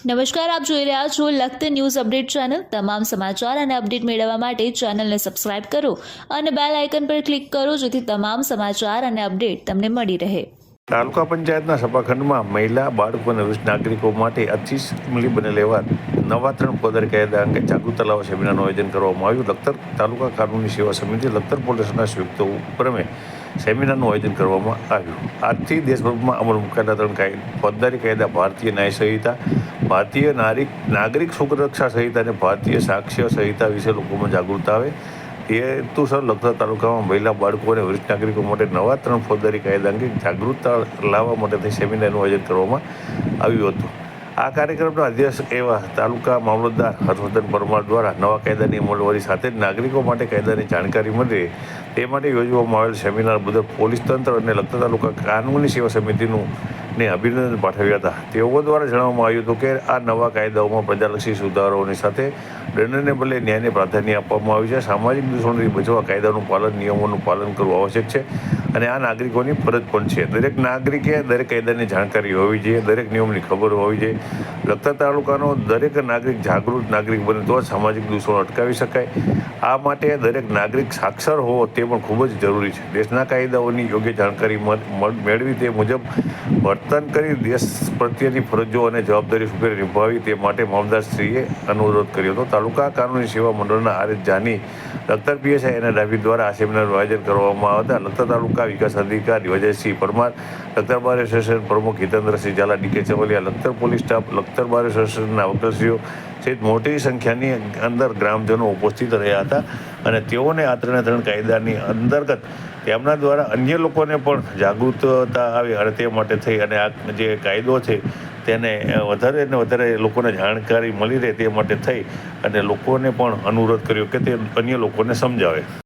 નમસ્કાર, આપ જોઈ રહ્યા છો લખત ન્યૂઝ અપડેટ ચેનલ। તમામ સમાચાર અને અપડેટ મેળવવા માટે ચેનલને સબસ્ક્રાઇબ કરો અને બેલ આઇકન પર ક્લિક કરો જેથી તમામ સમાચાર અને અપડેટ તમને મળી રહે। તાલુકા પંચાયતના સભાખંડમાં મહિલા, બાળકો અને વરિષ્ઠ નાગરિકો માટે અતિશમલી બનેલ એવા નવા 3 ફોજદારી કાયદા અંગે જાગૃતતા લાવવા સેમિનારનું આયોજન કરવામાં આવ્યું। લખતર તાલુકા કાનૂની સેવા સમિતિ લખતર પોલીસના સંયુક્ત ઉપક્રમે સેમિનારનું આયોજન કરવામાં આવ્યું। આજથી દેશભરમાં અમલ મુકાયેલા 3 ફોજદારી કાયદા ભારતીય ન્યાય સંહિતા, ભારતીય નાગરિક સુરક્ષા સંહિતા અને ભારતીય સાક્ષ્ય સંહિતા વિશે લોકોમાં જાગૃતતા આવે એ હેતુસર લખતર તાલુકામાં મહિલા, બાળકો અને વરિષ્ઠ નાગરિકો માટે નવા 3 ફોજદારી કાયદા અંગે જાગૃતતા લાવવા માટે સેમિનારનું આયોજન કરવામાં આવ્યું હતું। આ કાર્યક્રમના અધ્યક્ષ એવા તાલુકા મામલતદાર હર્ષવર્ધન પરમાર દ્વારા નવા કાયદાની અમલવારી સાથે જ નાગરિકો માટે કાયદાની જાણકારી મળે તે માટે યોજવામાં આવેલ સેમિનાર બદલ પોલીસ તંત્ર અને લખતર તાલુકા કાનૂની સેવા સમિતિનું અભિનંદન પાઠવ્યા હતા। તેઓ દ્વારા જણાવવામાં આવ્યું હતું કે આ નવા કાયદાઓમાં પ્રજાલક્ષી સુધારાઓની સાથે દંડને બદલે ન્યાયને પ્રાધાન્ય આપવામાં આવ્યું છે। સામાજિક દૂષણથી બચવા કાયદાનું પાલન, નિયમોનું પાલન કરવું આવશ્યક છે અને આ નાગરિકોની ફરજ પણ છે। દરેક નાગરિકે દરેક કાયદાની જાણકારી હોવી જોઈએ, દરેક નિયમની ખબર હોવી જોઈએ। લખતર તાલુકાનો દરેક નાગરિક જાગૃત નાગરિક બને તો જ સામાજિક દૂષણો અટકાવી શકાય। આ માટે દરેક નાગરિક સાક્ષર હોવો તે પણ ખૂબ જ જરૂરી છે। દેશના કાયદાઓની યોગ્ય જાણકારી મેળવી તે મુજબ વર્તન કરી દેશ પ્રત્યેની ફરજો અને જવાબદારી સુપેરે નિભાવી તે માટે મામલતદારશ્રીએ અનુરોધ કર્યો હતો। તાલુકા કાનૂની સેવા મંડળના આરએસ જાની, લખતર પીએસઆઈ અને ડાભી દ્વારા આ સેમિનારનું આયોજન કરવામાં આવતા લખતર તાલુકા વિકાસ અધિકારી વિજયસિંહ પરમાર, લખતર બાર એસોસિએશન પ્રમુખ Hitendrasinh Zala, D K Chavaliya, Lakhtar police staff, Lakhtar bar એસોસિએશનના વકીલશ્રીઓ સહિત મોટી સંખ્યાની અંદર ગ્રામજનો ઉપસ્થિત રહ્યા હતા અને તેઓને આ 3 કાયદાની અંતર્ગત તેમના દ્વારા અન્ય લોકોને પણ જાગૃતતા આવે અને તે માટે થઈ અને આ જે કાયદો છે તેને વધારે ને વધારે લોકોને જાણકારી મળી રહે તે માટે થઈ અને લોકોને પણ અનુરોધ કર્યો કે તે અન્ય લોકોને સમજાવે।